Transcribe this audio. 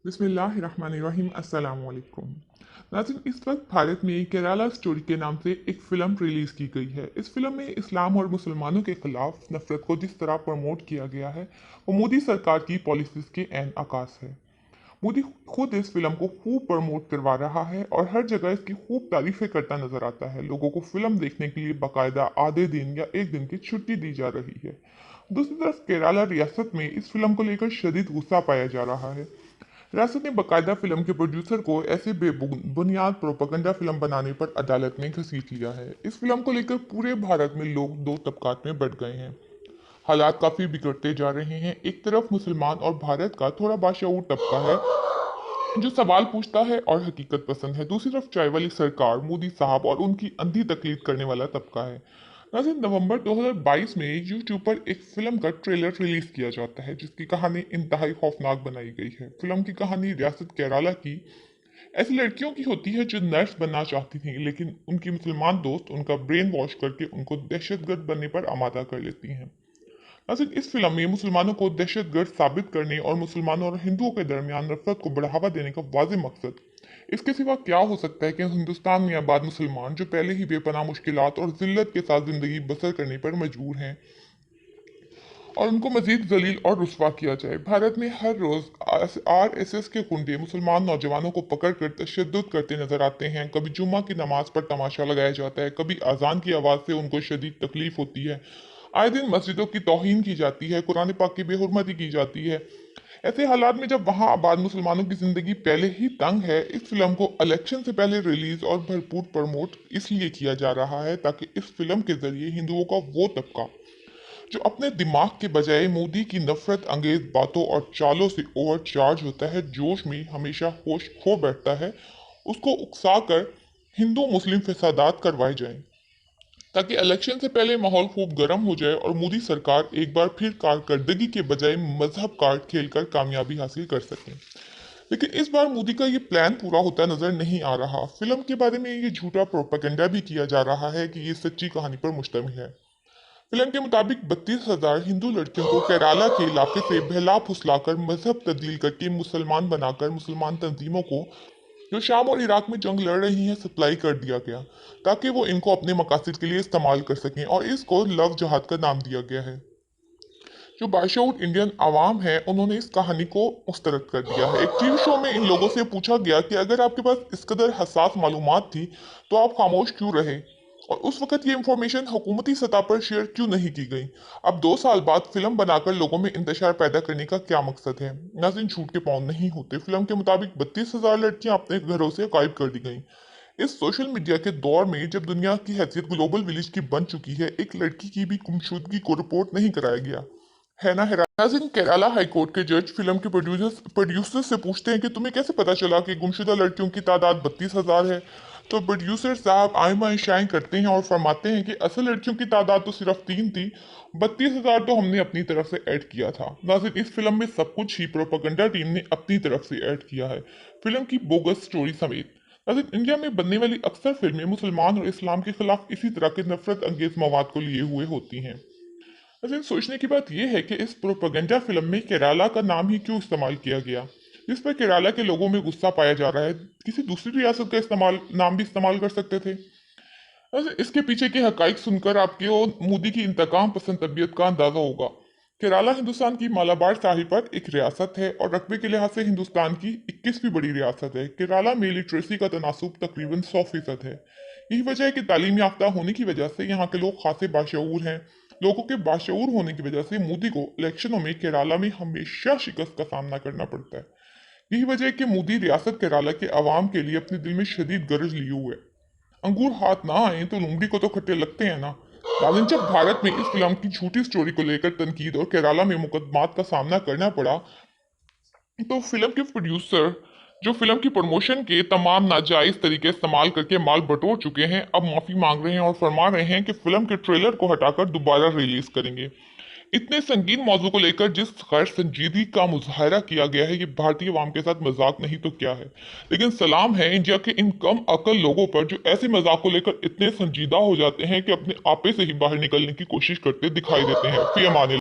बिस्मिल्लाहिर्रहमानिर्रहीम अस्सलाम वालेकुम। नाज़रीन, इस वक्त भारत में केराला स्टोरी के नाम से एक फ़िल्म रिलीज़ की गई है। इस फिल्म में इस्लाम और मुसलमानों के खिलाफ नफरत को जिस तरह प्रमोट किया गया है वो मोदी सरकार की पॉलिसीज़ के ऐन आकाश है। मोदी खुद इस फिल्म को खूब प्रमोट करवा रहा है और हर जगह इसकी खूब तारीफें करता नजर आता है। लोगों को फिल्म देखने के लिए बाकायदा आधे दिन या एक दिन की छुट्टी दी जा रही है। दूसरी तरफ केरला रियासत में इस फिल्म को लेकर शदीद गुस्सा पाया जा रहा है। रियासत ने बाकायदा फिल्म के प्रोड्यूसर को ऐसे बेबुनियाद प्रोपेगेंडा फिल्म बनाने पर अदालत में घसीट लिया है। इस फिल्म को लेकर पूरे भारत में लोग दो तबकात में बंट गए हैं। हालात काफी बिगड़ते जा रहे हैं। एक तरफ मुसलमान और भारत का थोड़ा बाशऊर तबका है जो सवाल पूछता है और हकीकत पसंद है। दूसरी तरफ चाय वाली सरकार, मोदी साहब और उनकी अंधी तकलीद करने वाला तबका है। नाज़रीन, नवंबर 2022 में यूट्यूब पर एक फिल्म का ट्रेलर रिलीज किया जाता है जिसकी कहानी इंतहाई खौफनाक बनाई गई है। फिल्म की कहानी रियासत केरला की ऐसी लड़कियों की होती है जो नर्स बनना चाहती थी, लेकिन उनकी मुसलमान दोस्त उनका ब्रेन वॉश करके उनको दहशतगर्द बनने पर आमादा कर लेती हैं। नाज़रीन, इस फिल्म में मुसलमानों को दहशतगर्द साबित करने और मुसलमानों और हिंदुओं के दरमियान नफरत को बढ़ावा देने का वाज़ेह मकसद इसके सिवा क्या हो सकता है कि हिंदुस्तान में आबाद मुसलमान जो पहले ही बेपनाह मुश्किलात और जिल्लत के साथ ज़िंदगी बसर करने पर मजबूर हैं और उनको मजीद जलील और रुस्वा किया जाए। भारत में हर रोज़ RSS के गुंडे मुसलमान नौजवानों को पकड़ कर तशद्दुद करते नजर आते हैं। कभी जुम्मा की नमाज पर तमाशा लगाया जाता है, कभी अजान की आवाज़ से उनको शदीद तकलीफ होती है। आए दिन मस्जिदों की तौहीन की जाती है, कुरान पाक की बेहुरमती की जाती है। ऐसे हालात में जब वहाँ आबाद मुसलमानों की ज़िंदगी पहले ही तंग है, इस फिल्म को इलेक्शन से पहले रिलीज और भरपूर प्रमोट इसलिए किया जा रहा है ताकि इस फिल्म के जरिए हिंदुओं का वो तबका जो अपने दिमाग के बजाय मोदी की नफरत अंगेज बातों और चालों से ओवरचार्ज होता है, जोश में हमेशा होश खो बैठता है, उसको उकसाकर हिंदू मुस्लिम फसादात करवाए जाएं ताकि इलेक्शन से पहले माहौल खूब गर्म हो जाए और मोदी सरकार एक बार फिर कारकर्दगी के बजाय मजहब कार्ड खेलकर कामयाबी हासिल कर सके। लेकिन इस बार मोदी का ये प्लान पूरा होता नजर नहीं आ रहा। फिल्म के बारे में ये झूठा प्रोपेगेंडा भी किया जा रहा है कि ये सच्ची कहानी पर मुश्तमिल है। फिल्म के मुताबिक 32,000 हिंदू लड़कियों को केरला के इलाके से बहला फुसलाकर मजहब तब्दील करके मुसलमान बनाकर मुसलमान तंजीमों को जो शाम और इराक में जंग लड़ रही हैं सप्लाई कर दिया गया ताकि वो इनको अपने मकासद के लिए इस्तेमाल कर सकें और इसको लव जहाद का नाम दिया गया है। जो बाशऊर इंडियन आवाम है उन्होंने इस कहानी को मुस्तरद कर दिया है। एक टीवी शो में इन लोगों से पूछा गया कि अगर आपके पास इस कदर हसास मालूमात थी तो आप खामोश क्यों रहे और उस वक्त ये इंफॉर्मेशन हुकूमती सतह पर शेयर क्यों नहीं की गई। अब 2 साल बाद फिल्म बनाकर लोगों में इंतशार पैदा करने का क्या मकसद है। नाज़रीन, झूठ के पाँव नहीं होते। फिल्म के मुताबिक 32,000 लड़कियां अपने घरों से गायब कर दी गई। इस सोशल मीडिया के दौर में जब दुनिया की हैसियत ग्लोबल विलेज की बन चुकी है, एक लड़की की भी गुमशुदगी को रिपोर्ट नहीं कराया गया है ना। नाज़रीन, केरला हाई कोर्ट के जज फिल्म के प्रोड्यूसर से पूछते हैं कि तुम्हें कैसे पता चला कि गुमशुदा लड़कियों की तादाद 32,000 है। तो प्रोड्यूसर साहब आइमा शाइन करते हैं और फरमाते हैं कि असल लड़कियों की तादाद तो सिर्फ 3 थी, 32,000 तो हमने अपनी तरफ से ऐड किया था। नाज़रीन, इस फिल्म में सब कुछ ही प्रोपेगेंडा टीम ने अपनी तरफ से ऐड किया है, फिल्म की बोगस स्टोरी समेत। नाज़रीन, इंडिया में बनने वाली अक्सर फिल्में मुसलमान और इस्लाम के खिलाफ इसी तरह के नफरत अंगेज मवाद को लिए हुए होती हैं। लेकिन सोचने की बात यह है कि इस प्रोपेगेंडा फिल्म में केरला का नाम ही क्यों इस्तेमाल किया गया, जिस पर केरला के लोगों में गुस्सा पाया जा रहा है। किसी दूसरी रियासत का इस्तेमाल नाम भी इस्तेमाल कर सकते थे। वैसे इसके पीछे के हकाइक सुनकर आपको मोदी की इंतकाम पसंद तबीयत का अंदाजा होगा। केरला हिंदुस्तान की मालाबार साहिल पर एक रियासत है और रकबे के लिहाज से हिंदुस्तान की 21वीं बड़ी रियासत है। केरला में लिटरेसी का तनासुब तकरीबन 100% है। यही वजह है कि तालीम याफ्ता होने की वजह से यहाँ के लोग खासे बाशऊर हैं। लोगों के बाशऊर होने की वजह से मोदी को इलेक्शनों में केरला में हमेशा शिकस्त का सामना करना पड़ता है। यही वजह है कि मोदी रियासत केरला के अवाम के लिए अपने दिल में शदीद गरज लिए हुए है। अंगूर हाथ ना आए तो लुंगड़ी को तो खट्टे लगते हैं ना। लेकिन जब भारत में इस फिल्म की झूठी स्टोरी को लेकर तनकीद और केरला में मुकदमात का सामना करना पड़ा, तो फिल्म के प्रोड्यूसर जो फिल्म की प्रमोशन के तमाम नाजायज तरीके इस्तेमाल करके माल बटोर चुके हैं, अब माफी मांग रहे हैं और फरमा रहे हैं कि फिल्म के ट्रेलर को हटाकर दोबारा रिलीज करेंगे। इतने संगीन मौजू को लेकर जिस गैर संजीदगी का मुजाहरा किया गया है, ये भारतीय अवाम के साथ मजाक नहीं तो क्या है। लेकिन सलाम है इंडिया के इन कम अकल लोगों पर जो ऐसे मजाक को लेकर इतने संजीदा हो जाते हैं कि अपने आपे से ही बाहर निकलने की कोशिश करते दिखाई देते हैं। फी अमान।